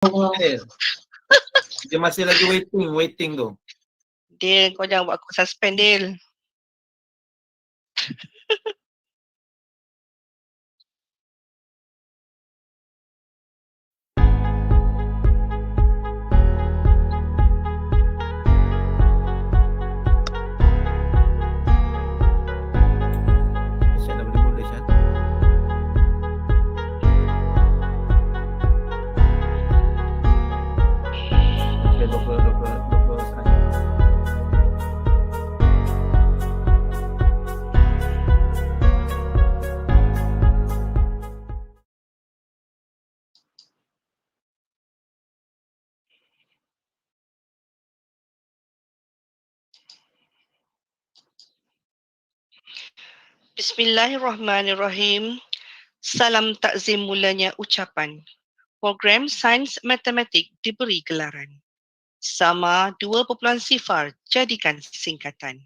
Dia masih lagi waiting tu. Dil, kau jangan buat aku suspend, Dil. Syed dah boleh mula, Syed. Okay, lupa. Bismillahirrahmanirrahim. Salam takzim mulanya ucapan. Program Sains Matematik diberi gelaran. SaMa 2.0 jadikan singkatan.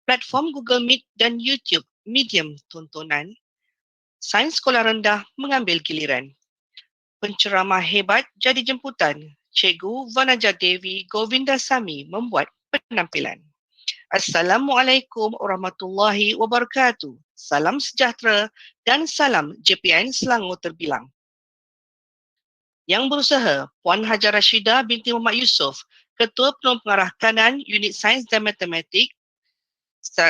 Platform Google Meet dan YouTube medium tontonan. Sains Sekolah Rendah mengambil giliran. Penceramah hebat jadi jemputan. Cikgu Vanaja Devi Govindasamy membuat penampilan. Assalamualaikum warahmatullahi wabarakatuh. Salam sejahtera dan salam JPN Selangor terbilang. Yang berusaha Puan Hajar Rashidah binti Muhammad Yusof, Ketua Penolong Pengarah Kanan Unit Sains dan Matematik,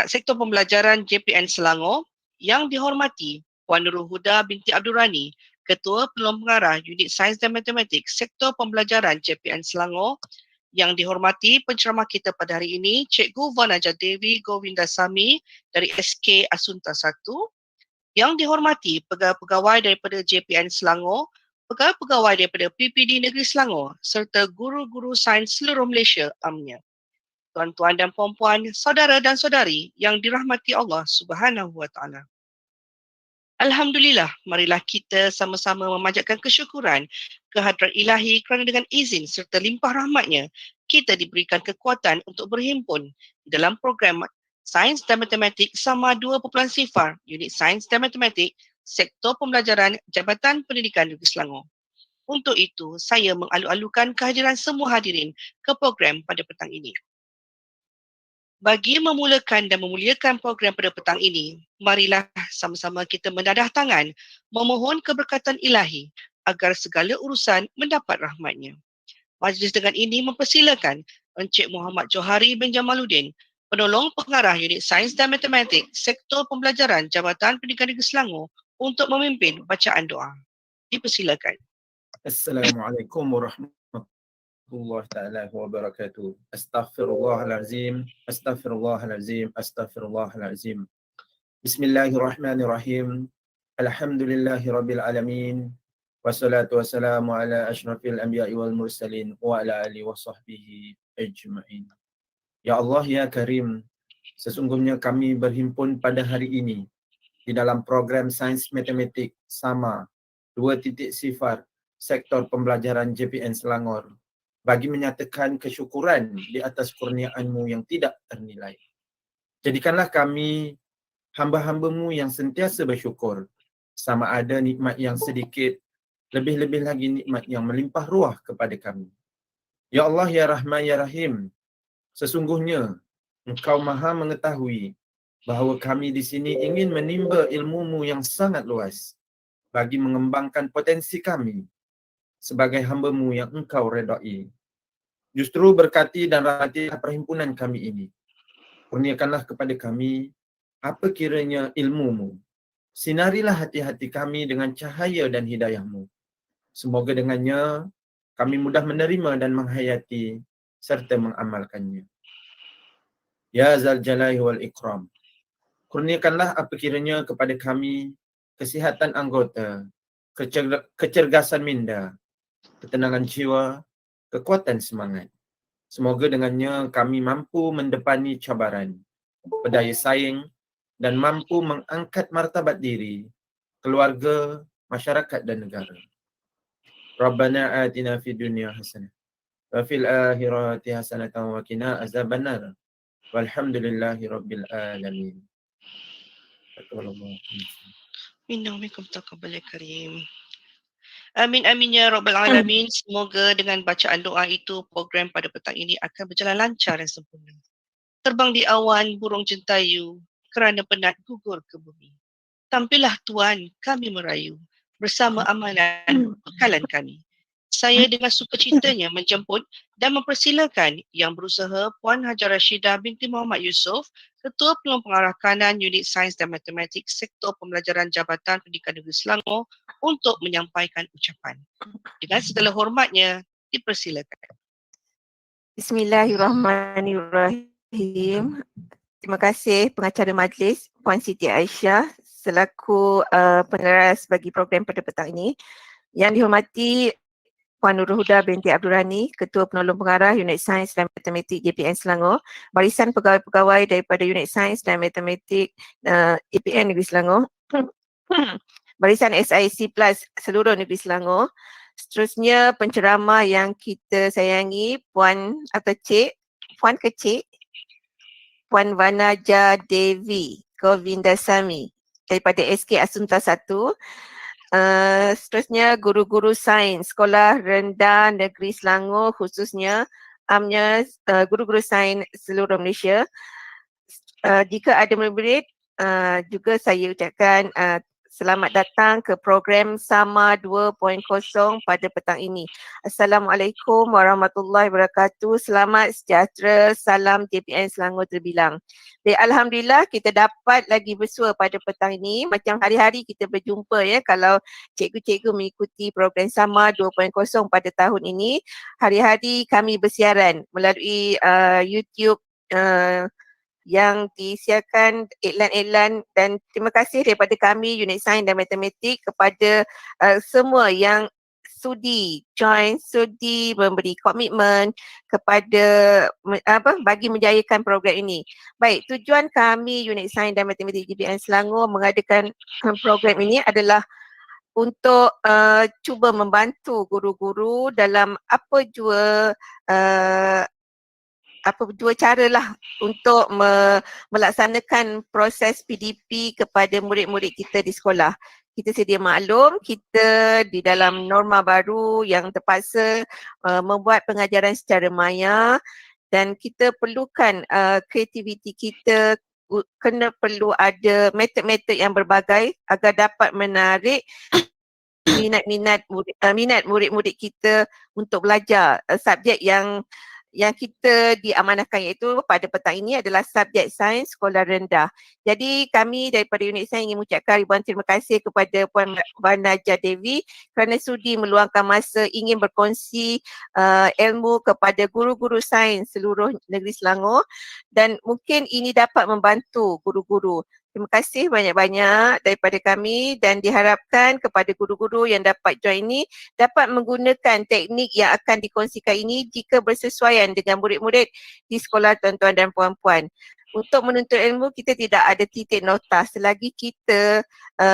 Sektor Pembelajaran JPN Selangor. Yang dihormati Puan Nurul Huda binti Abdul Rani, Ketua Penolong Pengarah Unit Sains dan Matematik, Sektor Pembelajaran JPN Selangor. Yang dihormati penceramah kita pada hari ini, Cikgu Vanaja Devi Govindasamy dari SK Asunta 1. Yang dihormati pegawai-pegawai daripada JPN Selangor, pegawai-pegawai daripada PPD Negeri Selangor serta guru-guru sains seluruh Malaysia amnya. Tuan-tuan dan puan-puan, saudara dan saudari yang dirahmati Allah Subhanahu wa taala. Alhamdulillah, marilah kita sama-sama memanjatkan kesyukuran kehadrat ilahi kerana dengan izin serta limpah rahmatnya, kita diberikan kekuatan untuk berhimpun dalam program Sains dan Matematik SaMa 2.0 Unit Sains dan Matematik Sektor Pembelajaran Jabatan Pendidikan Negeri Selangor. Untuk itu, saya mengalu-alukan kehadiran semua hadirin ke program pada petang ini. Bagi memulakan dan memuliakan program pada petang ini, marilah sama-sama kita mendadah tangan memohon keberkatan ilahi agar segala urusan mendapat rahmatnya. Majlis dengan ini mempersilakan Encik Muhammad Johari bin Jamaluddin, Penolong Pengarah Unit Sains dan Matematik, Sektor Pembelajaran Jabatan Pendidikan Negeri Selangor untuk memimpin bacaan doa. Dipersilakan. Assalamualaikum warahmatullahi taala wabarakatuh. Astaghfirullahalazim. Bismillahirrahmanirrahim. Alhamdulillahirabbil alamin. Wassalatu wassalamu ala asyrafil anbiya'i wal mursalin wa ala alihi washabbihi ajma'in. Ya Allah ya Karim, sesungguhnya kami berhimpun pada hari ini di dalam program Sains Matematik SaMa 2.0 Sektor Pembelajaran JPN Selangor bagi menyatakan kesyukuran di atas kurniaan-Mu yang tidak ternilai. Jadikanlah kami hamba-hamba-Mu yang sentiasa bersyukur, sama ada nikmat yang sedikit, lebih-lebih lagi nikmat yang melimpah ruah kepada kami. Ya Allah ya Rahman ya Rahim, sesungguhnya Engkau Maha mengetahui bahawa kami di sini ingin menimba ilmu-Mu yang sangat luas bagi mengembangkan potensi kami sebagai hamba-Mu yang Engkau redai. Justru berkati dan rahmati perhimpunan kami ini. Kurniakanlah kepada kami apa kiranya ilmu-Mu. Sinarilah hati-hati kami dengan cahaya dan hidayah-Mu. Semoga dengannya kami mudah menerima dan menghayati serta mengamalkannya. Ya Zal Jalali wal Ikram. Kurniakanlah apa kiranya kepada kami kesihatan anggota, kecergasan minda, ketenangan jiwa, kekuatan semangat. Semoga dengannya kami mampu mendepani cabaran, berdaya saing dan mampu mengangkat martabat diri, keluarga, masyarakat dan negara. Rabbana atina fid dunya hasanah wa fil akhirati hasanatan wa qina azabannar. Walhamdulillahi rabbil alamin. Minna wa minkum taqabbal karim. Amin amin ya rabbal alamin. Semoga dengan bacaan doa itu program pada petang ini akan berjalan lancar dan sempurna. Terbang di awan burung jentayu kerana penat gugur ke bumi. Tampillah Tuan, kami merayu bersama amalan bekalan kami. Saya dengan sukacitanya menjemput dan mempersilakan yang berusaha Puan Hajar Rashidah binti Muhammad Yusof, Ketua Penolong Pengarah Kanan Unit Sains dan Matematik Sektor Pembelajaran Jabatan Pendidikan Negeri Selangor untuk menyampaikan ucapan. Dengan segala hormatnya, dipersilakan. Bismillahirrahmanirrahim. Terima kasih pengacara majlis Puan Siti Aisyah selaku pengeras bagi program pada petang ini. Yang dihormati Puan Nurul Huda binti Abdul Rani, Ketua Penolong Pengarah Unit Sains dan Matematik JPN Selangor, barisan pegawai-pegawai daripada Unit Sains dan Matematik JPN Negeri Selangor, barisan SIC Plus seluruh Negeri Selangor. Seterusnya penceramah yang kita sayangi, Puan atau Cik, Puan ke Cik? Puan Vanaja Devi Govindasamy daripada SK Asunta 1. Seterusnya guru-guru sains Sekolah Rendah Negeri Selangor, khususnya amnya guru-guru sains seluruh Malaysia. Jika ada murid, juga saya ucapkan selamat datang ke program SaMa 2.0 pada petang ini. Assalamualaikum warahmatullahi wabarakatuh. Selamat sejahtera. Salam JPN Selangor terbilang. Baik, alhamdulillah kita dapat lagi bersua pada petang ini. Macam hari-hari kita berjumpa ya, kalau cikgu-cikgu mengikuti program SaMa 2.0 pada tahun ini. Hari-hari kami bersiaran melalui YouTube yang disiarkan iklan-iklan, dan terima kasih daripada kami Unit Sains dan Matematik kepada semua yang sudi join, sudi memberi komitmen kepada bagi menjayakan program ini. Baik, tujuan kami Unit Sains dan Matematik JPN Selangor mengadakan program ini adalah untuk cuba membantu guru-guru dalam apa jua caralah untuk melaksanakan proses PDP kepada murid-murid kita di sekolah. Kita sedia maklum, kita di dalam norma baru yang terpaksa membuat pengajaran secara maya, dan kita perlukan kreativiti kita, kena perlu ada metod-metod yang berbagai agar dapat menarik minat murid-murid kita untuk belajar subjek yang kita diamanahkan, iaitu pada petang ini adalah subjek Sains Sekolah Rendah. Jadi kami daripada Unit Sains ingin mengucapkan ribuan terima kasih kepada Puan Vanaja Devi kerana sudi meluangkan masa ingin berkongsi ilmu kepada guru-guru sains seluruh negeri Selangor, dan mungkin ini dapat membantu guru-guru. Terima kasih banyak-banyak daripada kami, dan diharapkan kepada guru-guru yang dapat join ini dapat menggunakan teknik yang akan dikongsikan ini jika bersesuaian dengan murid-murid di sekolah tuan-tuan dan puan-puan. Untuk menuntut ilmu, kita tidak ada titik nota. Selagi kita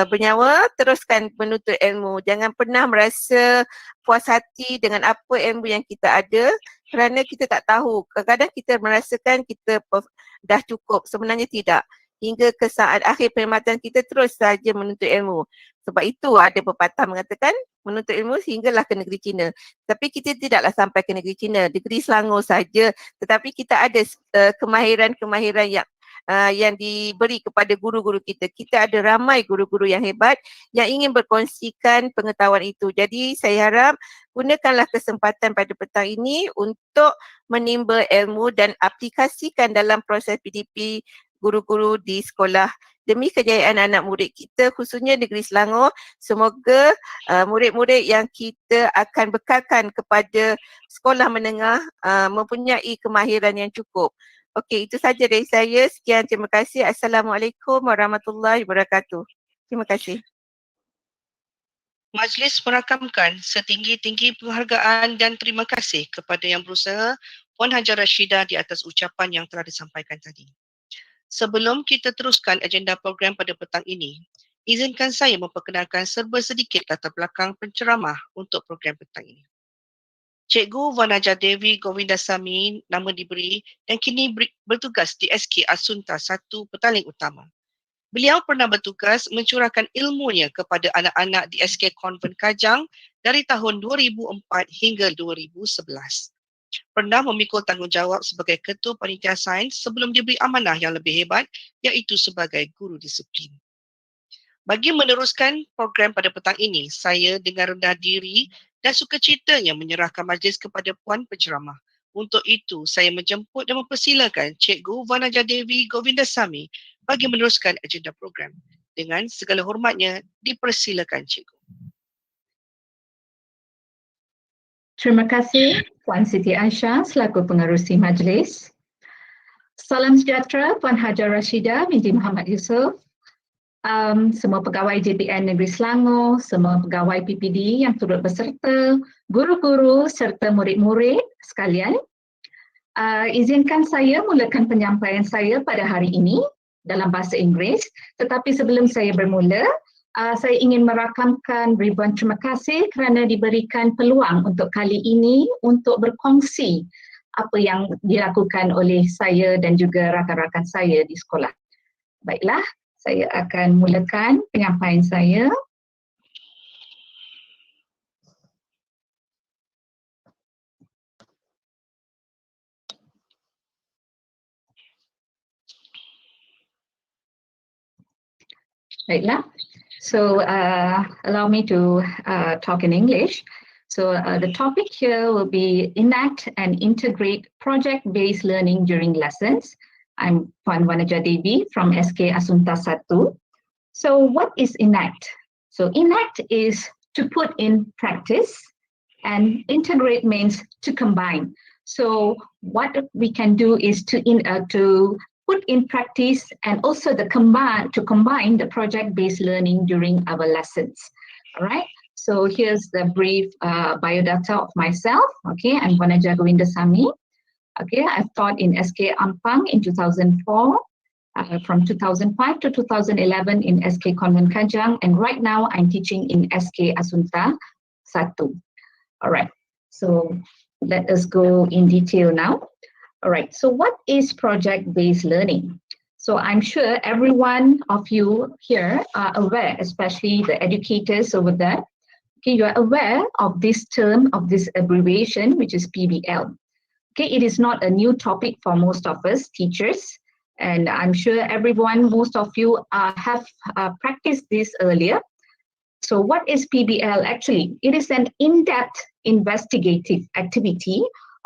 bernyawa, teruskan menuntut ilmu. Jangan pernah merasa puas hati dengan apa ilmu yang kita ada, kerana kita tak tahu. Kadang-kadang kita merasakan kita dah cukup. Sebenarnya tidak. Hingga ke saat akhir perkhidmatan kita terus saja menuntut ilmu. Sebab itu ada pepatah mengatakan menuntut ilmu sehinggalah ke negeri China. Tapi kita tidaklah sampai ke negeri China, negeri Selangor saja. Tetapi kita ada kemahiran-kemahiran yang diberi kepada guru-guru kita. Kita ada ramai guru-guru yang hebat yang ingin berkongsikan pengetahuan itu. Jadi saya harap gunakanlah kesempatan pada petang ini untuk menimba ilmu dan aplikasikan dalam proses PDP guru-guru di sekolah demi kejayaan anak murid kita, khususnya negeri Selangor. Semoga murid-murid yang kita akan bekalkan kepada sekolah menengah mempunyai kemahiran yang cukup. Okey, itu saja dari saya. Sekian, terima kasih. Assalamualaikum warahmatullahi wabarakatuh. Terima kasih. Majlis merakamkan setinggi-tinggi penghargaan dan terima kasih kepada yang berusaha Puan Hajar Rashidah di atas ucapan yang telah disampaikan tadi. Sebelum kita teruskan agenda program pada petang ini, izinkan saya memperkenalkan serba sedikit latar belakang penceramah untuk program petang ini. Cikgu Vanaja Devi Govindasamy nama diberi dan kini bertugas di SK Asunta 1 Petaling Utama. Beliau pernah bertugas mencurahkan ilmunya kepada anak-anak di SK Konvent Kajang dari tahun 2004 hingga 2011. Pernah memikul tanggungjawab sebagai Ketua Panitia Sains sebelum diberi amanah yang lebih hebat, iaitu sebagai guru disiplin. Bagi meneruskan program pada petang ini, saya dengan rendah diri dan sukacitanya menyerahkan majlis kepada Puan Penceramah. Untuk itu, saya menjemput dan mempersilakan Cikgu Vanaja Devi Govindasamy bagi meneruskan agenda program. Dengan segala hormatnya, dipersilakan Cikgu. Terima kasih Puan Siti Aisyah selaku pengerusi majlis. Salam sejahtera Puan Hajar Rashidah binti Muhammad Yusof, semua pegawai JBN Negeri Selangor, semua pegawai PPD yang turut berserta, guru-guru serta murid-murid sekalian. Izinkan saya mulakan penyampaian saya pada hari ini dalam bahasa Inggeris, tetapi sebelum saya bermula, saya ingin merakamkan ribuan terima kasih kerana diberikan peluang untuk kali ini untuk berkongsi apa yang dilakukan oleh saya dan juga rakan-rakan saya di sekolah. Baiklah, saya akan mulakan penyampaian saya. Baiklah. So allow me to talk in English. So the topic here will be enact and integrate project-based learning during lessons. I'm Puan Vanaja Devi from SK Asunta 1. So what is enact? So enact is to put in practice, and integrate means to combine. So what we can do is to put in practice and also to combine the project-based learning during our lessons. All right. So here's the brief biodata of myself. Okay, I'm Vanaja Govindasamy. Okay, I've taught in SK Ampang in 2004, from 2005 to 2011 in SK Konvent Kajang, and right now I'm teaching in SK Asunta 1. All right. So let us go in detail now. All right, so what is project-based learning? So I'm sure every one of you here are aware, especially the educators over there. Okay, you are aware of this term, of this abbreviation, which is PBL. Okay, it is not a new topic for most of us teachers, and I'm sure most of you have practiced this earlier. So what is PBL actually? It is an in-depth investigative activity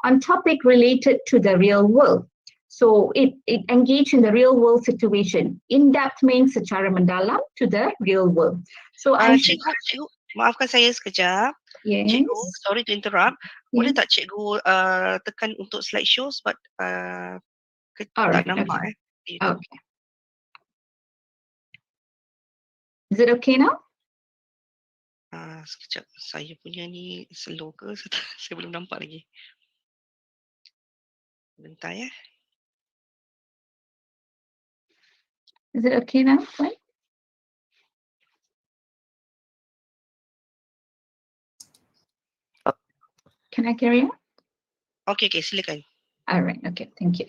on topic related to the real world. So it engage in the real world situation. In-depth means secara mendalam to the real world. So Cikgu, maafkan saya sekejap. Yes. Cikgu, sorry to interrupt. Boleh Yes. tak cikgu tekan untuk slideshow sebab Alright, tak nampak okay. YouTube. Okay. Is it okay now? Sekejap, saya punya ni slow ke? Saya belum nampak lagi. Bentar ya. Is it okay now? Right? Can I carry on? Okay, silakan. All right, okay, thank you.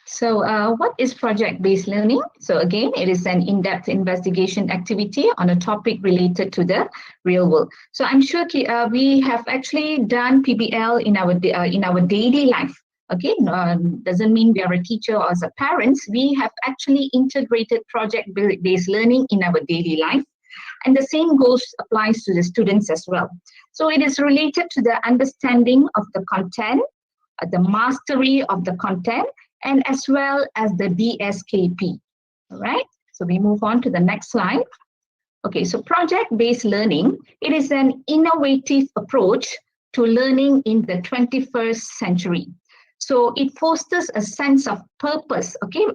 So what is project-based learning? So again, it is an in-depth investigation activity on a topic related to the real world. So I'm sure we have actually done PBL in our daily life. Okay, doesn't mean we are a teacher or as a parents. We have actually integrated project-based learning in our daily life. And the same applies to the students as well. So it is related to the understanding of the content, the mastery of the content, and as well as the DSKP. All right, so we move on to the next slide. Okay, so project-based learning, it is an innovative approach to learning in the 21st century. So it fosters a sense of purpose, okay,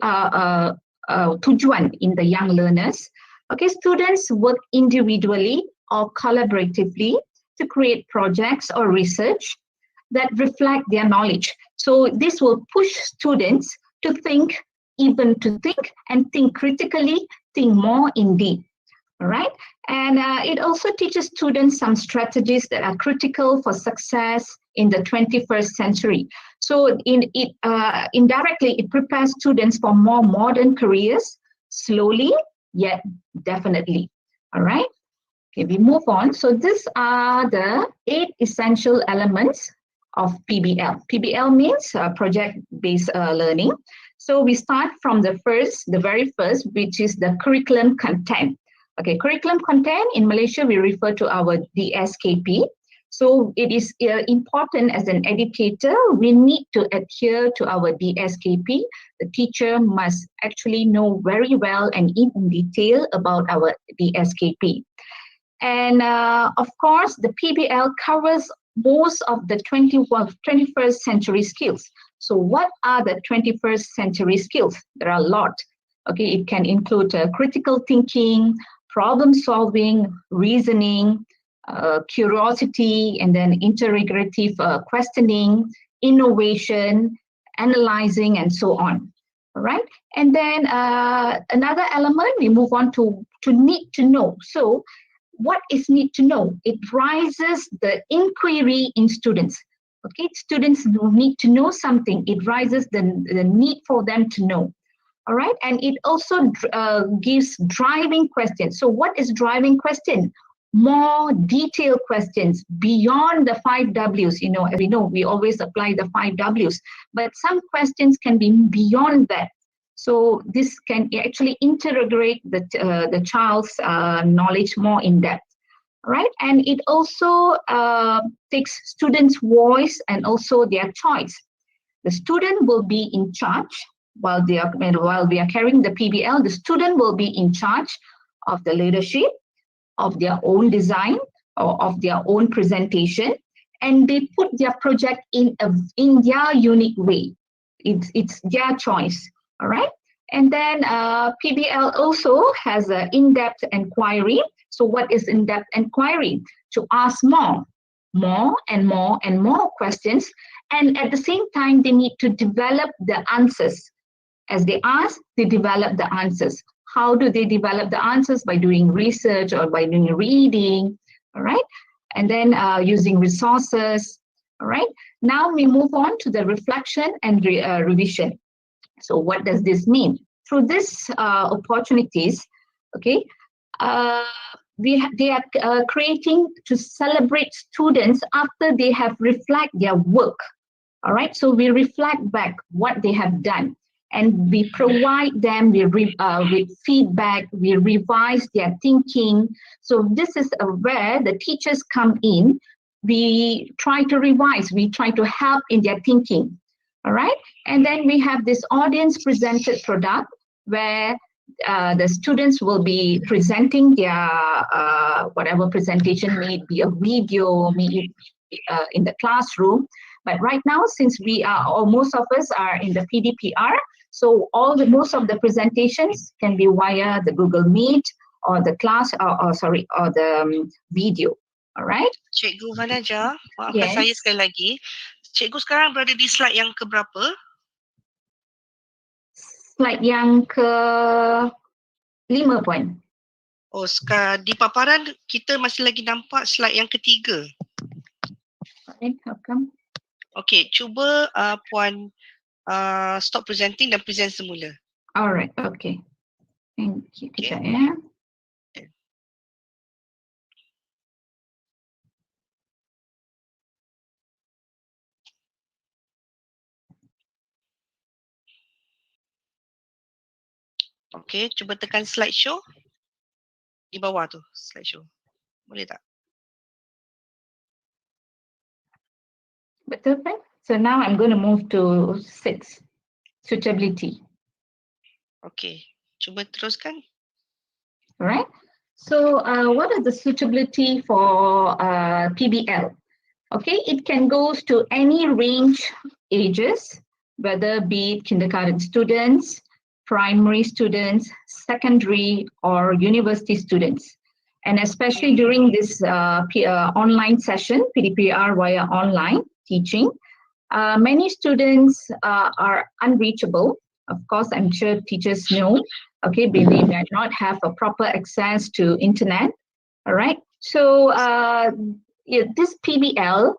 tujuan in the young learners. Okay, students work individually or collaboratively to create projects or research that reflect their knowledge. So this will push students to think and think critically, think more in depth. All right, and it also teaches students some strategies that are critical for success in the 21st century. So indirectly, it prepares students for more modern careers slowly yet definitely. All right. Okay, we move on. So these are the 8 essential elements of PBL. PBL means project-based learning. So we start from the very first, which is the curriculum content. Okay, curriculum content in Malaysia, we refer to our DSKP. So it is important as an educator, we need to adhere to our DSKP. The teacher must actually know very well and in detail about our DSKP. And of course, the PBL covers most of the 21st century skills. So what are the 21st century skills? There are a lot. Okay, it can include critical thinking, problem solving, reasoning, curiosity, and then interrogative questioning, innovation, analyzing, and so on. All right. And then another element, we move on to need to know. So what is need to know? It rises the inquiry in students. Okay, students need to know something. It rises the need for them to know. All right, and it also gives driving questions. So what is driving question? More detailed questions beyond the 5 W's. You know, as we know, we always apply the 5 W's, but some questions can be beyond that. So this can actually interrogate the child's knowledge more in depth, right? And it also takes students' voice and also their choice. The student will be in charge while we are carrying the PBL. The student will be in charge of the leadership, of their own design or of their own presentation, and they put their project in their unique way. It's their choice. All right. And then PBL also has an in-depth inquiry. So what is in-depth inquiry? To ask more and more questions. And at the same time, they need to develop the answers. As they ask, they develop the answers. How do they develop the answers? By doing research or by doing reading, all right? And then using resources, all right? Now we move on to the reflection and revision. So what does this mean? Through these opportunities, okay, they are creating to celebrate students after they have reflect their work. All right, so we reflect back what they have done, and we provide them with feedback. We revise their thinking. So this is where the teachers come in. We try to revise. We try to help in their thinking. All right, and then we have this audience presented product where the students will be presenting their whatever presentation, may it be a video, may it be in the classroom. But right now, since we are, or most of us are in the PDPR, so most of the presentations can be via the Google Meet or the class, or the video. All right. Cikgu Vanaja, maafkan Yes. saya sekali lagi. Cikgu sekarang berada di slide yang keberapa? Slide yang ke-5 puan. Oh, sekarang di paparan kita masih lagi nampak slide yang ketiga. Okay, how come? Okey, cuba Puan stop presenting dan present semula. Alright, okay. Thank you. Okay. Kejap ya. Okey, cuba tekan slide show. Di bawah tu, slide show. Boleh tak? Betul kan? So now I'm going to move to 6, suitability. Okey, cuba teruskan. Alright. So what is the suitability for PBL? Okay, it can go to any range ages, whether be it kindergarten students, primary students, secondary or university students. And especially during this online session, PDPR via online teaching, many students are unreachable. Of course, I'm sure teachers know, okay, they might not have a proper access to internet, all right? So this PBL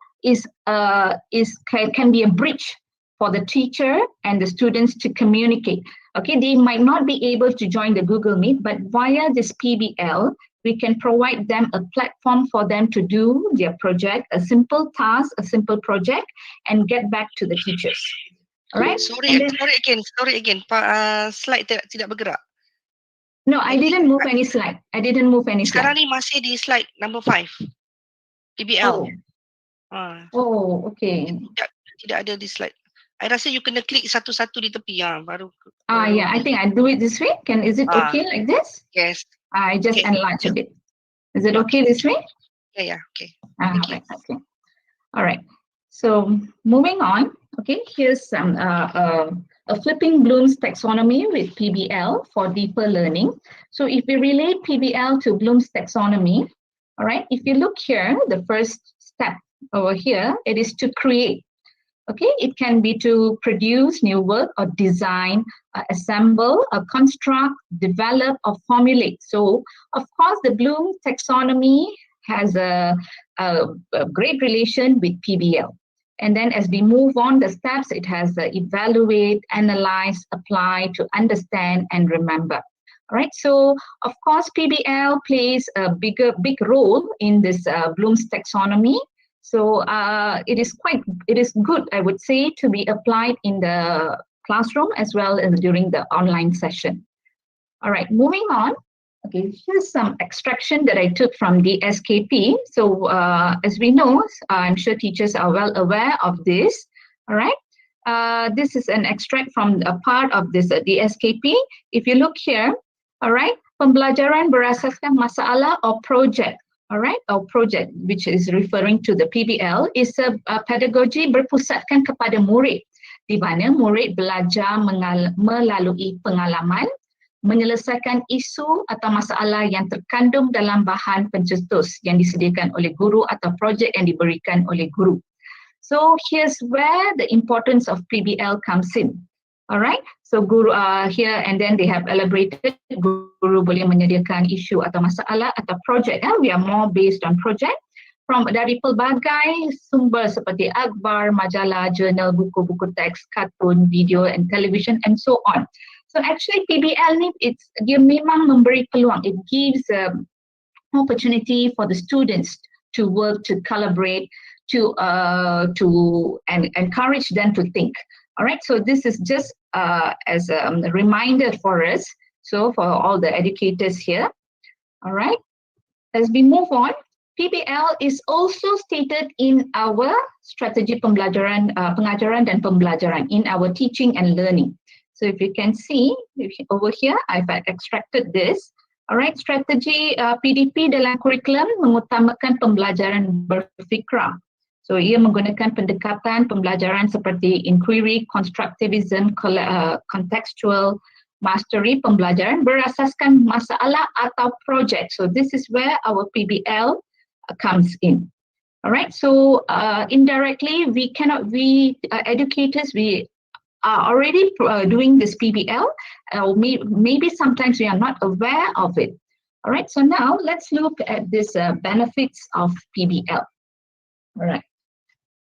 can be a bridge for the teacher and the students to communicate. Okay, they might not be able to join the Google Meet, but via this PBL, we can provide them a platform for them to do their project, a simple task, a simple project, and get back to the teachers. All right. Sorry again. Slide tidak bergerak. No, I didn't move any slide. Sekarang ni masih di slide number 5. PBL. Oh, okay. Tidak ada di slide. I rasa you kena klik satu-satu di tepi baru. Yeah, I think I do it this way. Is it okay like this? Yes. I just enlarge a bit. Is it okay this way? Yeah, okay. Right, okay. All right. So moving on. Okay, here's some a flipping Bloom's taxonomy with PBL for deeper learning. So if we relate PBL to Bloom's taxonomy, all right, if you look here, the first step over here, it is to create. Okay, it can be to produce new work or design, assemble, construct, develop, or formulate. So, of course, the Bloom taxonomy has a great relation with PBL. And then as we move on the steps, it has the evaluate, analyze, apply, to understand, and remember. All right, so of course, PBL plays a big role in this Bloom's taxonomy. So it is good, I would say, to be applied in the classroom as well as during the online session. All right, moving on. Okay, here's some extraction that I took from the SKP. So as we know, I'm sure teachers are well aware of this. All right, this is an extract from a part of this the SKP. If you look here, all right, pembelajaran berasaskan masalah or project. All right, or project, which is referring to the PBL, is a pedagogy berpusatkan kepada murid, di mana murid belajar melalui pengalaman, menyelesaikan isu atau masalah yang terkandung dalam bahan pencetus yang disediakan oleh guru atau projek yang diberikan oleh guru. So here's where the importance of PBL comes in. All right, so guru here and then they have elaborated, guru boleh menyediakan isu atau masalah atau projek. We are more based on project dari pelbagai sumber seperti akhbar, majalah, jurnal, buku-buku teks, kartun, video, and television, and so on. So actually PBL ni dia memang memberi peluang. It gives opportunity for the students to work, to collaborate, to encourage them to think. All right, so this is just as a reminder for us, so for all the educators here. All right, as we move on, PBL is also stated in our strategy pengajaran dan pembelajaran, in our teaching and learning. So if you can see over here, I've extracted this. All right, strategy PDP dalam kurikulum mengutamakan pembelajaran berfikrah. So ia menggunakan pendekatan pembelajaran seperti inquiry, constructivism, contextual, mastery pembelajaran berasaskan masalah atau project. So this is where our PBL comes in. All right, so indirectly we educators, we are already doing this PBL. Maybe sometimes we are not aware of it. All right, so now let's look at this benefits of PBL. All right.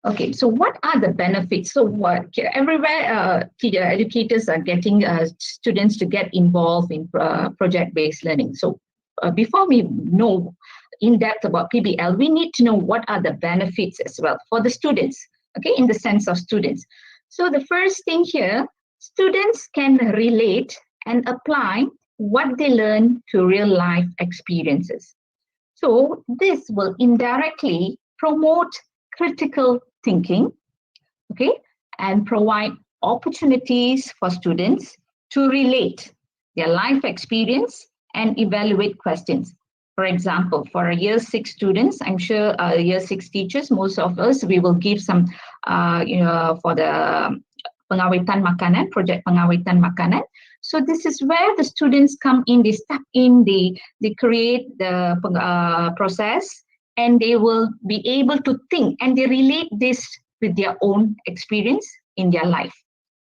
Okay, so what are the benefits? So what everywhere educators are getting students to get involved in project-based learning. So before we know in depth about PBL, we need to know what are the benefits as well for the students, okay, in the sense of students. So the first thing here, students can relate and apply what they learn to real life experiences. So this will indirectly promote critical thinking, okay, and provide opportunities for students to relate their life experience and evaluate questions. For example, for year 6 students, I'm sure year 6 teachers, most of us, we will give some, for the pengawetan makanan, project pengawetan makanan. So this is where the students come in, they step in, they create the process, and they will be able to think and they relate this with their own experience in their life.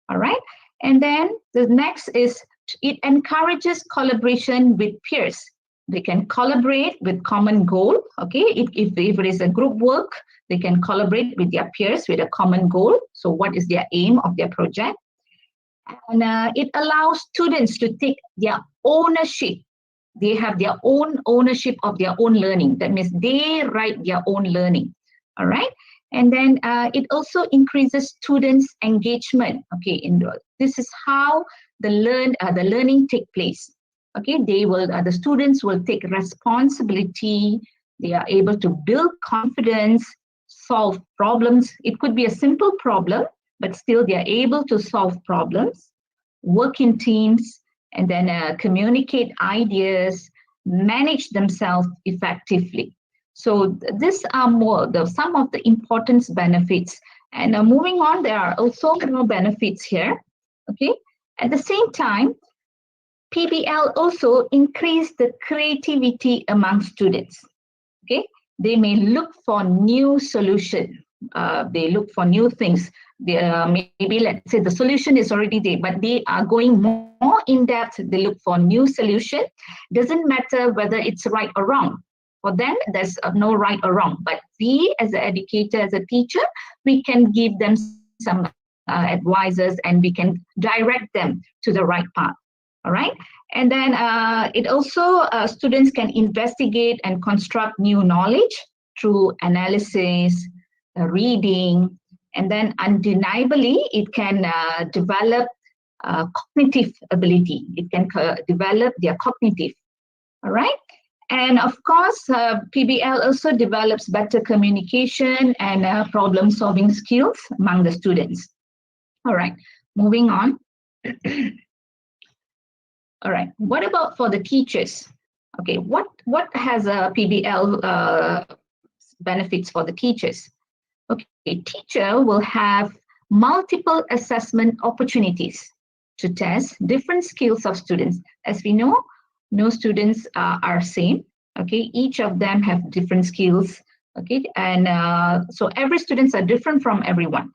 All right. And then the next is it encourages collaboration with peers. They can collaborate with common goal. Okay, if it is a group work, they can collaborate with their peers with a common goal. So what is their aim of their project? And it allows students to take their ownership. They have their own ownership of their own learning. That means they write their own learning. All right. And then it also increases students' engagement. Okay, this is how the learning take place. Okay, the students will take responsibility. They are able to build confidence, solve problems. It could be a simple problem, but still they are able to solve problems, work in teams, and then communicate ideas, manage themselves effectively. So these are some of the important benefits. And moving on, there are also more benefits here. Okay. At the same time, PBL also increase the creativity among students. Okay. They may look for new solutions. They look for new things. Maybe let's say the solution is already there, but they are going more in depth. They look for new solution. Doesn't matter whether it's right or wrong. For them, there's no right or wrong. But we, as an educator, as a teacher, we can give them some advices and we can direct them to the right path. All right. And then it also, students can investigate and construct new knowledge through analysis, reading, and then undeniably, it can develop cognitive ability. It can develop their cognitive. All right. And of course, PBL also develops better communication and problem-solving skills among the students. All right, moving on. All right, what about for the teachers? Okay, what has a PBL benefits for the teachers? Okay, teacher will have multiple assessment opportunities to test different skills of students. As we know, no students are same. Okay, each of them have different skills. Okay, and so every students are different from everyone,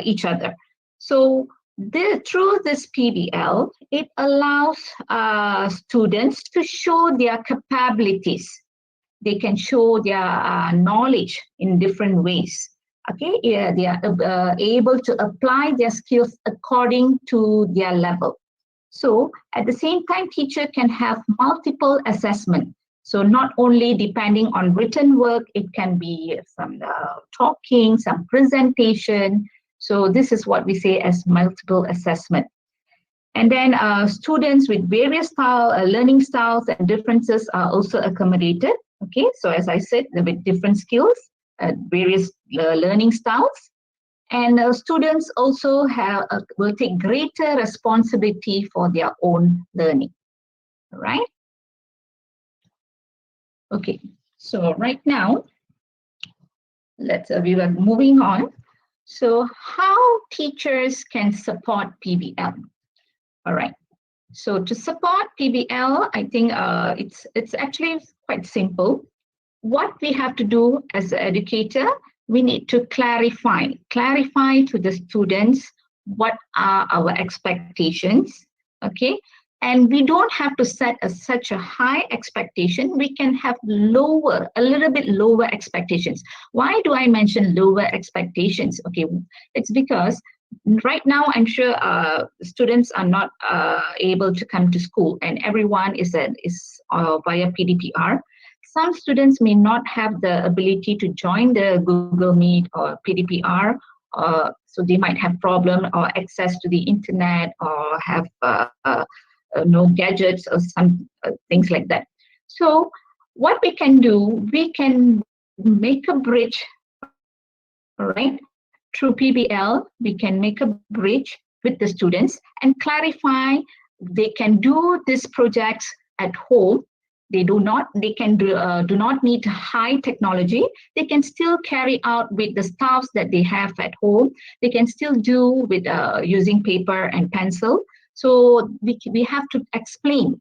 each other. So through this PBL, it allows students to show their capabilities. They can show their knowledge in different ways. Okay, yeah, they are able to apply their skills according to their level. So at the same time, teacher can have multiple assessment. So not only depending on written work, it can be some talking, some presentation. So this is what we say as multiple assessment. And then students with various learning styles and differences are also accommodated. Okay, so as I said, with different skills, various learning styles. And students also will take greater responsibility for their own learning. All right. Okay, so right now, we are moving on. So how teachers can support PBL? All right. So to support PBL, I think it's actually quite simple. What we have to do as an educator, we need to clarify to the students what are our expectations, okay? And we don't have to set such a high expectation. We can have a little bit lower expectations. Why do I mention lower expectations? Okay, it's because right now I'm sure students are not able to come to school, and everyone is via PDPR. Some students may not have the ability to join the Google Meet or PDPR, so they might have problem or access to the internet or have no gadgets or some things like that. So what we can do, we can make a bridge, all right? Through PBL, we can make a bridge with the students and clarify they can do these projects at home. They do not need high technology. They can still carry out with the staffs that they have at home. They can still do with using paper and pencil. So we have to explain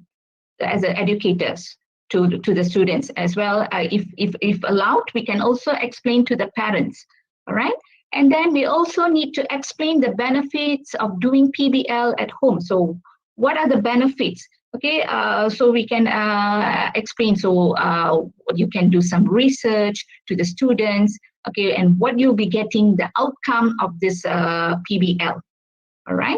as educators to the students as well. If allowed, we can also explain to the parents. All right. And then we also need to explain the benefits of doing PBL at home. So what are the benefits? Okay, so we can explain. So you can do some research to the students. Okay, and what you'll be getting the outcome of this PBL. All right.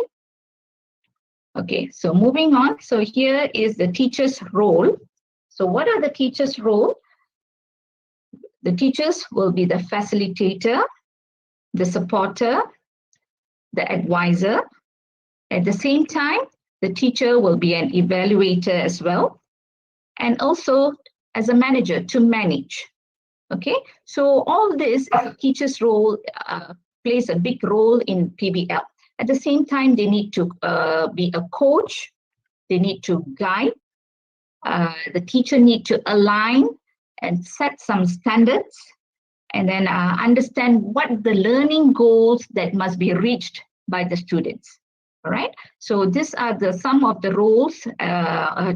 Okay, so moving on. So here is the teacher's role. So what are the teacher's role? The teachers will be the facilitator, the supporter, the advisor. At the same time, the teacher will be an evaluator as well, and also as a manager to manage. Okay, so all this as a teacher's role plays a big role in PBL. At the same time, they need to be a coach, they need to guide, the teacher need to align and set some standards, and then understand what the learning goals that must be reached by the students. All right, so these are some of the roles,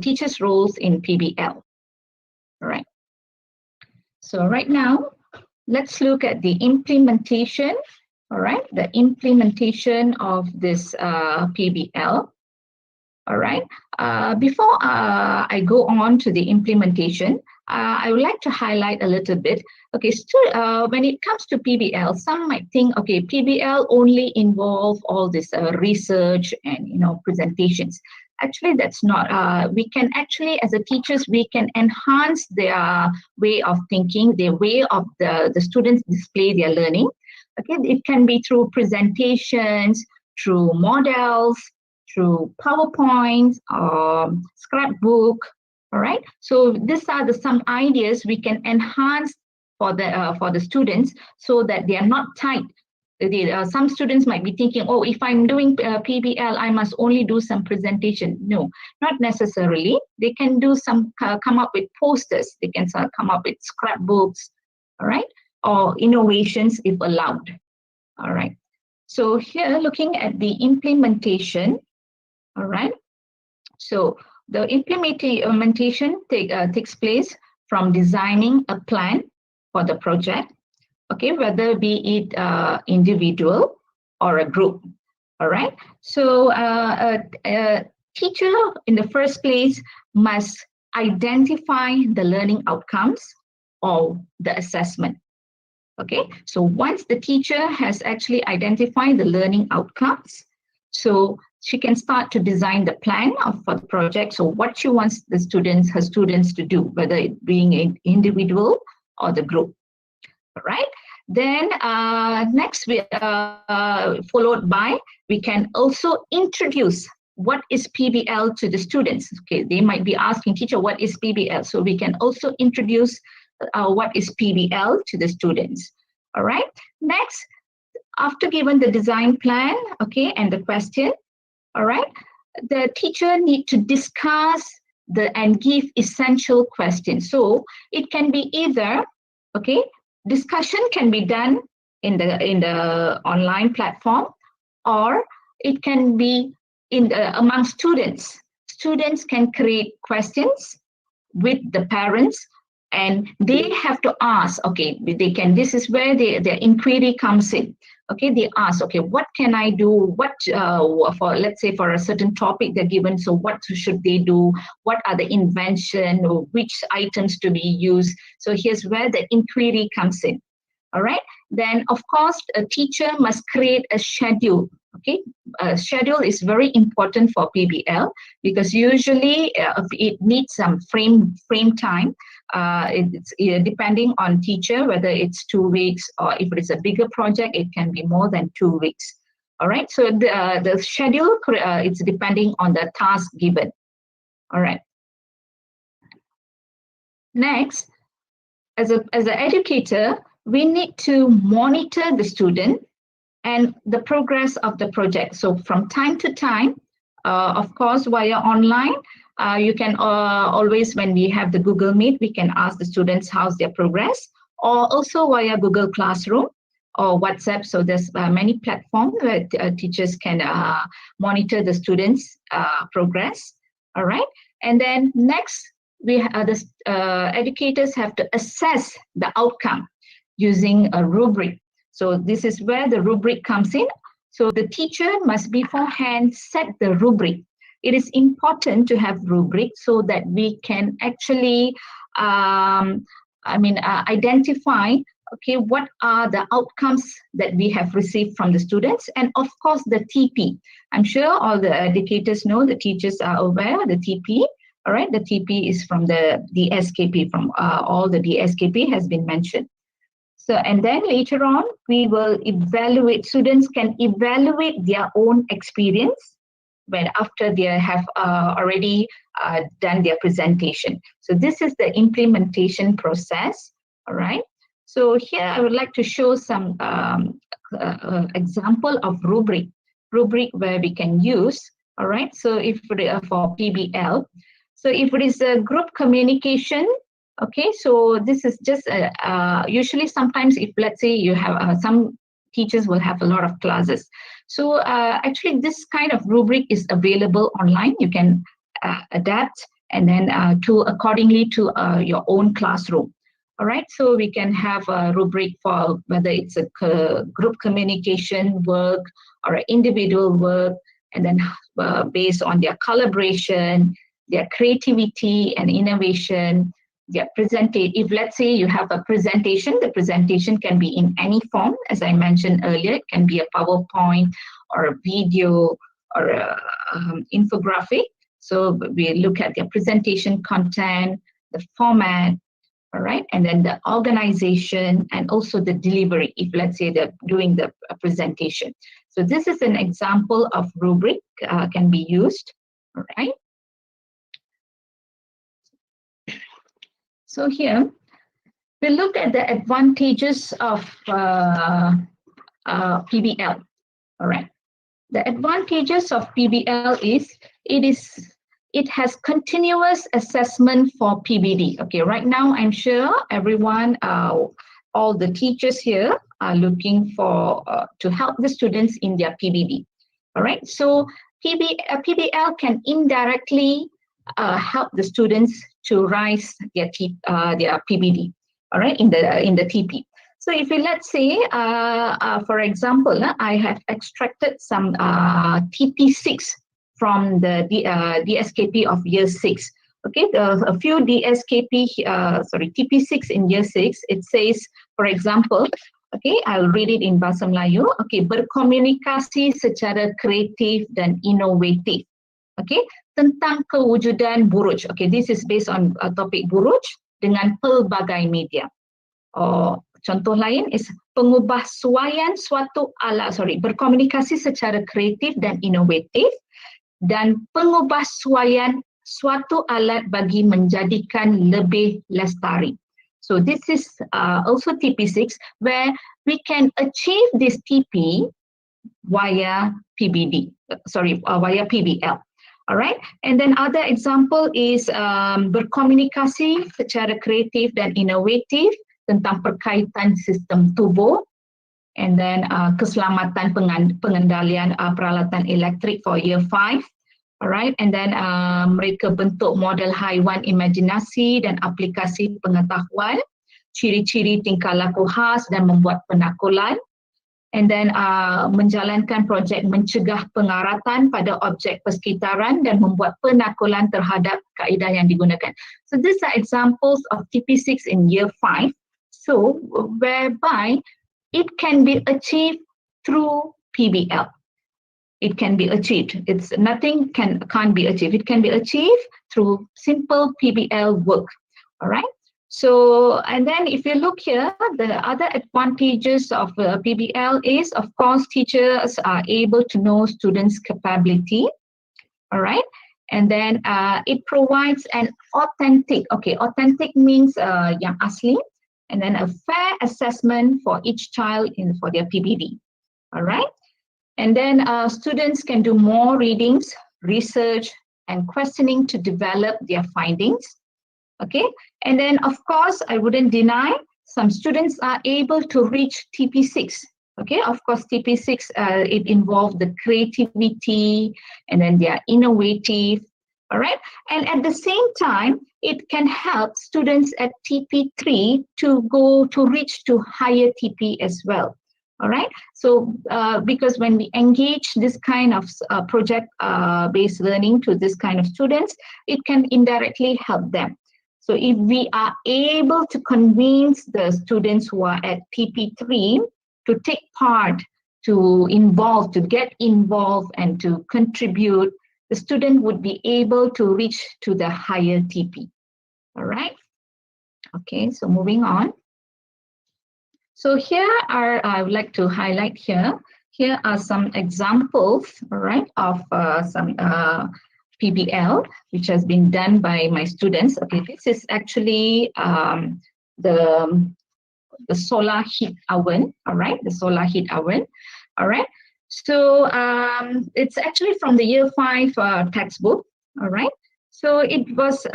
teachers' roles in PBL. All right, so right now, let's look at the implementation. All right, the implementation of this PBL. All right, before I go on to the implementation, I would like to highlight a little bit. Okay, so when it comes to PBL, some might think, okay, PBL only involve all this research and presentations. Actually, that's not. We can actually, as a teachers, we can enhance their way of thinking, their way of the students display their learning. Okay, it can be through presentations, through models, through PowerPoint, scrapbook. All right. So these are some ideas we can enhance for the students, so that they are not tied. Some students might be thinking, oh, if I'm doing PBL, I must only do some presentation. No, not necessarily. They can do some, come up with posters. They can come up with scrapbooks, all right, or innovations if allowed. All right. So here, looking at the implementation, all right. So the implementation takes place from designing a plan for the project, okay, whether be it individual or a group. All right. So a teacher in the first place must identify the learning outcomes or the assessment. Okay. So once the teacher has actually identified the learning outcomes, so she can start to design the plan for the project. So what she wants her students to do, whether it being an individual or the group. All right. Then next, followed by, we can also introduce what is PBL to the students. Okay, they might be asking, teacher, what is PBL? So we can also introduce what is PBL to the students. All right. Next, after given the design plan, okay, and the question, all right, the teacher need to discuss and give essential questions. So it can be either, okay, discussion can be done in the online platform, or it can be among students. Students can create questions with the parents, and they have to ask, okay, this is where their inquiry comes in. Okay, they ask, okay, what can I do? What for, let's say, for a certain topic they're given, so what should they do? What are the invention, or which items to be used? So here's where the inquiry comes in. All right. Then, of course, a teacher must create a schedule. Okay, a schedule is very important for PBL, because usually it needs some frame time. It's depending on teacher, whether it's 2 weeks, or if it's a bigger project, it can be more than 2 weeks. All right. So the schedule, it's depending on the task given. All right. Next, as an educator, we need to monitor the student and the progress of the project. So from time to time, of course, via online, you can always, when we have the Google Meet, we can ask the students how's their progress, or also via Google Classroom or WhatsApp. So there's many platforms where teachers can monitor the students' progress. All right. And then next, the educators have to assess the outcome using a rubric. So this is where the rubric comes in. So the teacher must beforehand set the rubric. it is important to have rubric so that we can actually identify, okay, what are the outcomes that we have received from the students, and of course the TP. I'm sure all the educators know, the teachers are aware, the TP. All right, the TP is from the DSKP, from all the DSKP has been mentioned. So, and then later on, we will evaluate, students can evaluate their own experience when after they have already done their presentation. So this is the implementation process, all right? So here I would like to show some example of rubric where we can use, all right? So if for PBL, so if it is a group communication, okay, so this is just usually sometimes if let's say you have some teachers will have a lot of classes. So actually this kind of rubric is available online. You can adapt and then to accordingly to your own classroom. All right, so we can have a rubric for whether it's a group communication work or an individual work, and then based on their collaboration, their creativity and innovation, their presentation. If let's say you have a presentation, the presentation can be in any form. As I mentioned earlier, it can be a PowerPoint or a video or a infographic. So we look at their presentation content, the format, all right, and then the organization and also the delivery, if let's say they're doing the presentation. So this is an example of rubric can be used, all right. So here, we look at the advantages of PBL, all right. The advantages of PBL is, it has continuous assessment for PBD. Okay, right now I'm sure everyone, all the teachers here are looking for to help the students in their PBD. All right, so PBL can indirectly help the students to rise their PBD. All right, in the TP. So if we let's say, for example, I have extracted some TP6 from the DSKP of year 6. Okay, a few TP6 in year 6, it says, for example, okay, I'll read it in Bahasa Melayu. Okay, berkomunikasi secara kreatif dan inovatif. Okay, tentang kewujudan buruj. Okay, this is based on topik buruj dengan pelbagai media. Contoh lain is pengubahsuaian berkomunikasi secara kreatif dan inovatif, dan pengubahsuaian suatu alat bagi menjadikan lebih lestari. So this is also TP6 where we can achieve this TP via via PBL. All right, and then other example is berkomunikasi secara kreatif dan inovatif tentang perkaitan sistem tubuh, and then keselamatan pengendalian peralatan elektrik for year 5. Alright, and then mereka bentuk model haiwan imajinasi dan aplikasi pengetahuan, ciri-ciri tingkah laku khas dan membuat penakulan, and then menjalankan projek mencegah pengaratan pada objek persekitaran dan membuat penakulan terhadap kaedah yang digunakan. So these are examples of TP6 in year 5. So whereby it can be achieved through PBL. It can be achieved. It's nothing can't be achieved. It can be achieved through simple PBL work. All right. So, and then if you look here, the other advantages of PBL is, of course, teachers are able to know students' capability. All right. And then it provides an authentic. Okay, authentic means yang asli, and then a fair assessment for each child for their PBD. All right. And then students can do more readings, research, and questioning to develop their findings. Okay, and then of course, I wouldn't deny some students are able to reach TP6. Okay, of course, TP6, it involves the creativity, and then they are innovative. All right, and at the same time, it can help students at TP3 to reach to higher TP as well. All right. So because when we engage this kind of project-based learning to this kind of students, it can indirectly help them. So if we are able to convince the students who are at TP3 to take part, to get involved and to contribute, the student would be able to reach to the higher TP. All right. Okay, so moving on. So here I would like to highlight here. Here are some examples, all right, of some PBL, which has been done by my students. Okay, this is actually the solar heat oven, all right, the solar heat oven, all right. So it's actually from the year 5 textbook, all right. So it was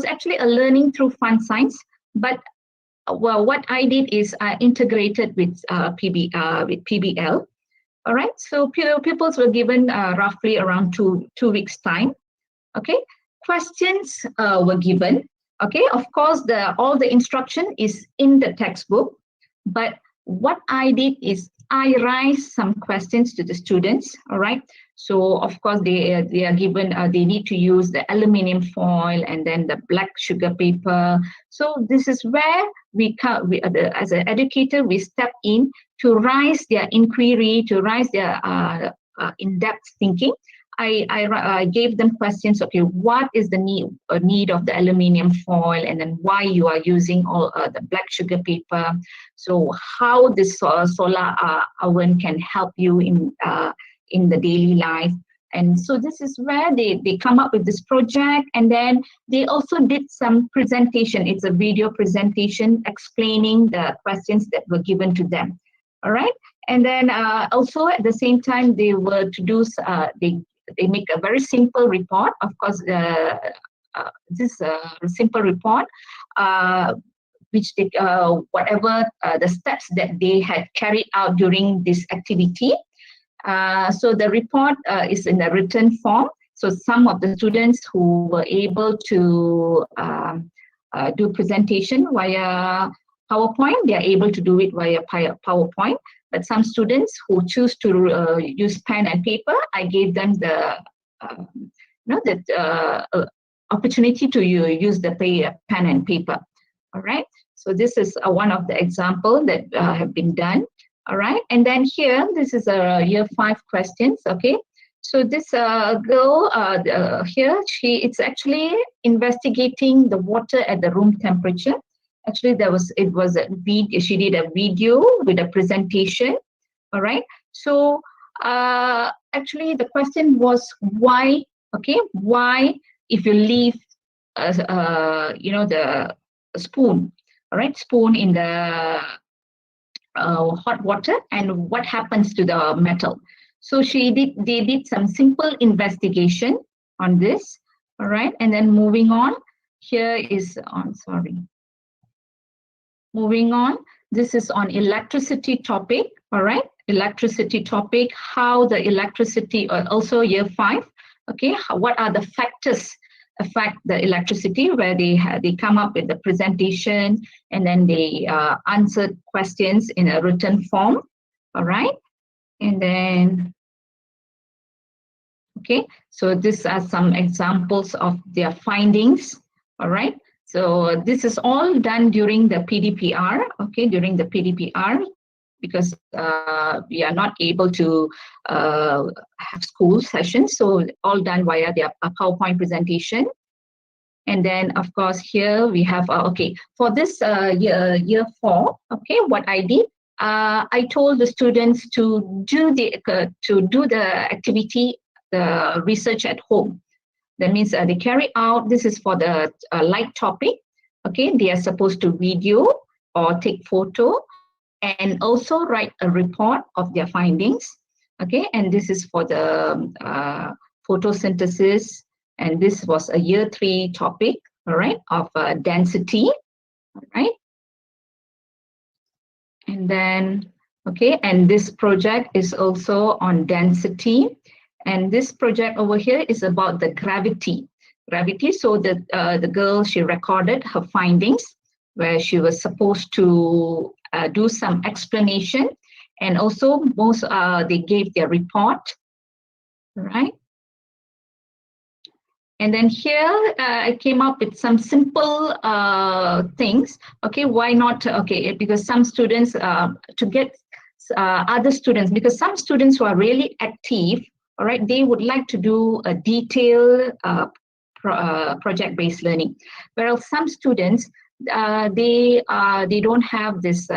actually a learning through fun science, but well, what I did is I integrated with PBL. All right, so pupils were given roughly around two weeks time. Okay, questions were given. Okay, of course, all the instruction is in the textbook, but what I did is I raised some questions to the students. All right, so of course they are given they need to use the aluminium foil and then the black sugar paper. So this is where we as an educator we step in to raise their inquiry, to raise their in-depth thinking. I gave them questions. Okay, what is the need of the aluminium foil, and then why you are using all the black sugar paper? So how this solar oven can help you in the daily life. And so this is where they come up with this project, and then they also did some presentation. It's a video presentation explaining the questions that were given to them. All right, and then also at the same time they were to do they make a very simple report. Of course, this simple report, which they, whatever the steps that they had carried out during this activity. So the report is in a written form. So some of the students who were able to do presentation via PowerPoint, they are able to do it via PowerPoint. But some students who choose to use pen and paper, I gave them the opportunity to use the pen and paper. All right. So this is one of the examples that have been done. All right. And then here, this is a year 5 questions. Okay. So this girl here, it's actually investigating the water at the room temperature. Actually, she did a video with a presentation. All right. So actually, the question was why? Okay, why if you leave, the spoon, all right, spoon in the hot water, and what happens to the metal? So they did some simple investigation on this. All right, and then moving on. Here is on. Sorry. Moving on, this is on electricity topic, all right? Electricity topic, how the electricity, also year 5, okay? What are the factors affect the electricity, where they come up with the presentation, and then they answered questions in a written form, all right? And then, okay, so these are some examples of their findings, all right? So this is all done during the PDPR, okay, during the PDPR, because we are not able to have school sessions, so all done via their PowerPoint presentation. And then, of course, here we have, okay, for this year 4, okay, what I did, I told the students to do the activity, the research at home. That means they carry out, this is for the light topic, okay, they are supposed to video or take photo and also write a report of their findings, okay, and this is for the photosynthesis, and this was a year 3 topic, all right, of density, all right, and then, okay, and this project is also on density. And this project over here is about the gravity. So the girl, she recorded her findings where she was supposed to do some explanation. And also most they gave their report, right? And then here I came up with some simple things. Okay, why not? Okay, because some students to get other students, because some students who are really active, all right, they would like to do a detailed project-based learning, whereas some students they don't have this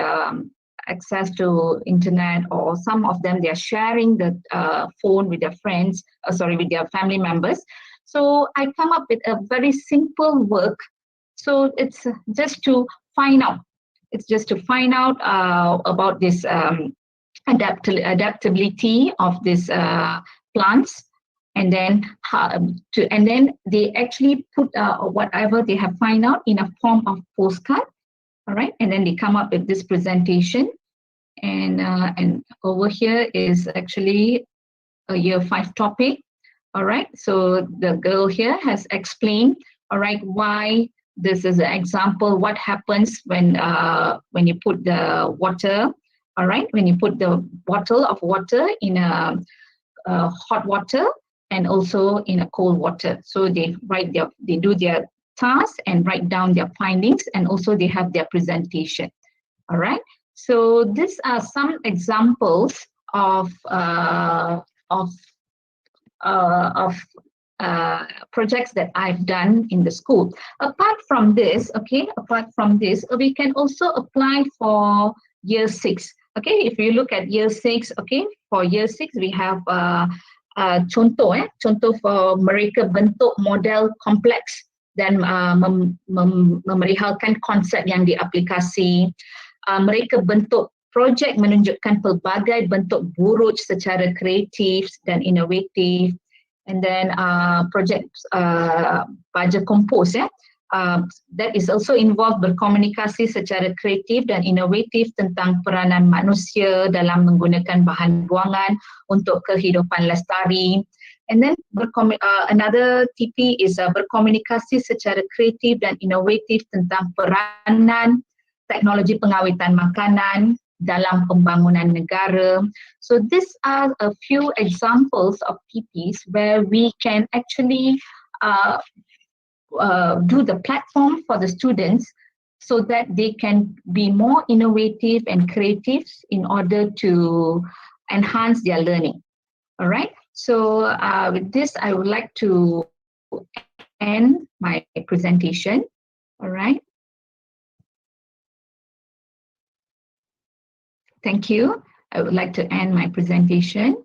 access to internet, or some of them they are sharing the phone with their friends, with their family members. So I come up with a very simple work. So it's just to find out. It's just to find out about this adaptability of these plants, and then they actually put whatever they have find out in a form of postcard. All right, and then they come up with this presentation, and over here is actually a year 5 topic. All right, so the girl here has explained, all right, why this is an example, what happens when you put the water, all right, when you put the bottle of water in a hot water and also in a cold water. So they do their task and write down their findings, and also they have their presentation. All right, so these are some examples of projects that I've done in the school. Apart from this, we can also apply for year 6. Okay, if you look at year 6, okay, for year 6 we have contoh for mereka bentuk model kompleks dan memerihalkan konsep yang diaplikasi. Mereka bentuk projek menunjukkan pelbagai bentuk buruj secara kreatif dan inovatif. And then project baja kompos, that is also involved berkomunikasi secara kreatif dan inovatif tentang peranan manusia dalam menggunakan bahan buangan untuk kehidupan lestari. And then another TP is berkomunikasi secara kreatif dan inovatif tentang peranan teknologi pengawetan makanan dalam pembangunan negara. So these are a few examples of TPs where we can actually do the platform for the students so that they can be more innovative and creative in order to enhance their learning. All right. So with this, I would like to end my presentation. All right. Thank you. I would like to end my presentation.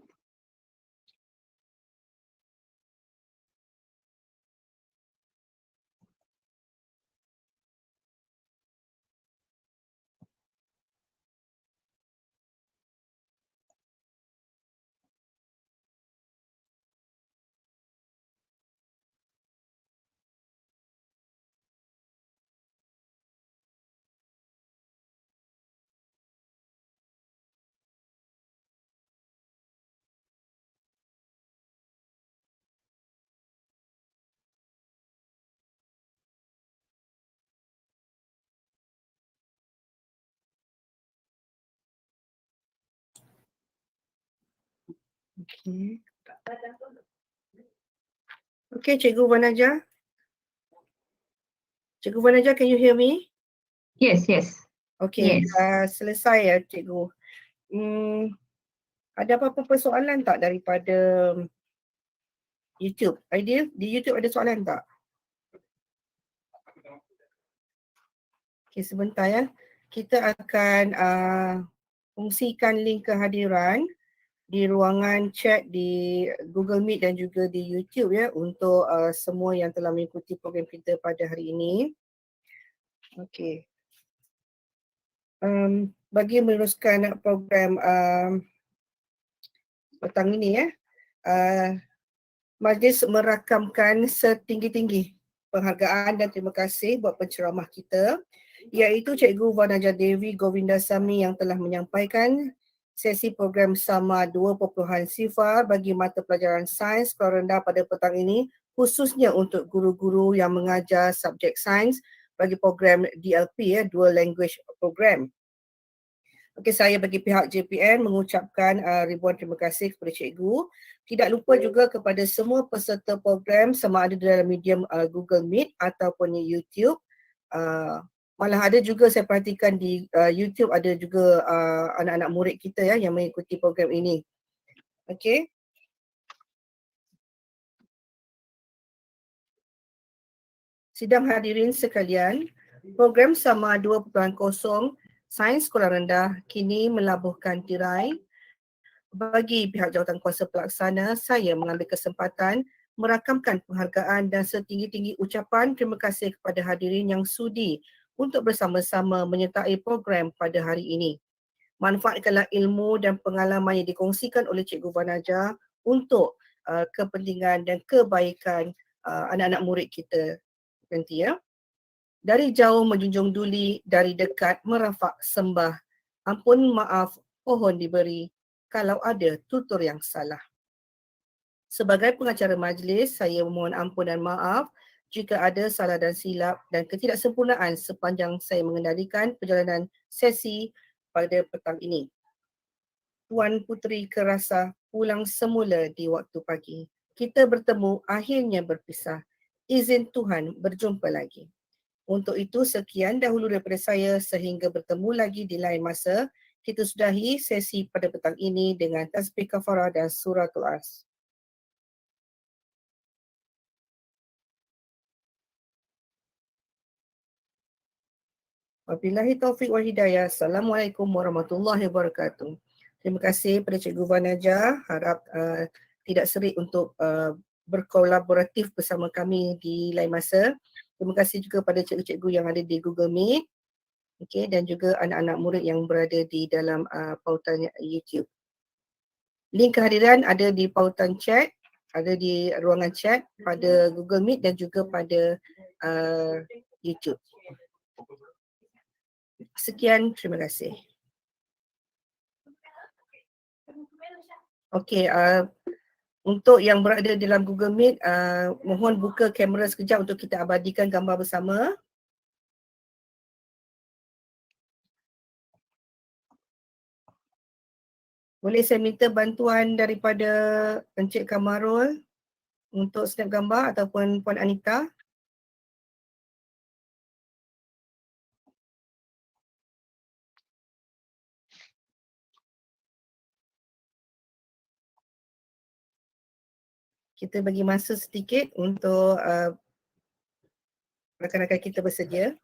Okay. Okay, Cikgu Vanaja. Cikgu Vanaja, can you hear me? Yes, yes. Okay, Yes. selesai ya Cikgu. Ada apa-apa persoalan tak daripada YouTube? Di YouTube ada soalan tak? Okay, sebentar ya. Kita akan fungsikan link kehadiran di ruangan chat di Google Meet dan juga di YouTube ya untuk semua yang telah mengikuti program kita pada hari ini. Okey. Bagi meneruskan program petang ini ya, majlis merakamkan setinggi-tinggi penghargaan dan terima kasih buat penceramah kita, iaitu Cikgu Vanaja Dewi Govindasamy yang telah menyampaikan sesi program SaMa 2.0 bagi mata pelajaran Sains Sekolah Rendah pada petang ini, khususnya untuk guru-guru yang mengajar subjek sains bagi program DLP ya, Dual Language Program. Okey, saya bagi pihak JPN mengucapkan ribuan terima kasih kepada cikgu. Tidak lupa juga kepada semua peserta program sama ada dalam medium Google Meet ataupun YouTube. Malah ada juga saya perhatikan di YouTube ada juga anak-anak murid kita ya yang mengikuti program ini. Okey. Sidang hadirin sekalian, program SaMa 2.0 Sains Sekolah Rendah kini melabuhkan tirai. Bagi pihak jawatan kuasa pelaksana, saya mengambil kesempatan merakamkan penghargaan dan setinggi-tinggi ucapan terima kasih kepada hadirin yang sudi untuk bersama-sama menyertai program pada hari ini. Manfaatkanlah ilmu dan pengalaman yang dikongsikan oleh Cikgu Vanaja untuk kepentingan dan kebaikan anak-anak murid kita nanti ya. Dari jauh menjunjung duli, dari dekat merafak sembah. Ampun maaf, pohon diberi kalau ada tutur yang salah. Sebagai pengacara majlis, saya memohon ampun dan maaf jika ada salah dan silap dan ketidaksempurnaan sepanjang saya mengendalikan perjalanan sesi pada petang ini. Tuan Puteri Kerasa pulang semula di waktu pagi. Kita bertemu, akhirnya berpisah. Izin Tuhan berjumpa lagi. Untuk itu, sekian dahulu daripada saya sehingga bertemu lagi di lain masa. Kita sudahi sesi pada petang ini dengan tasbih kafarah dan suratul As. Wabillahi taufiq wal hidayah. Assalamualaikum warahmatullahi wabarakatuh. Terima kasih pada Cikgu Vanaja. Harap tidak serik untuk berkolaboratif bersama kami di lain masa. Terima kasih juga pada cikgu-cikgu yang ada di Google Meet. Okay, dan juga anak-anak murid yang berada di dalam pautan YouTube. Link kehadiran ada di pautan chat, ada di ruangan chat pada Google Meet dan juga pada YouTube. Sekian, terima kasih. Okey, untuk yang berada dalam Google Meet, mohon buka kamera sekejap untuk kita abadikan gambar bersama. Boleh saya minta bantuan daripada Encik Kamarul untuk snap gambar ataupun Puan Anita? Kita bagi masa sedikit untuk rakan-rakan kita bersedia.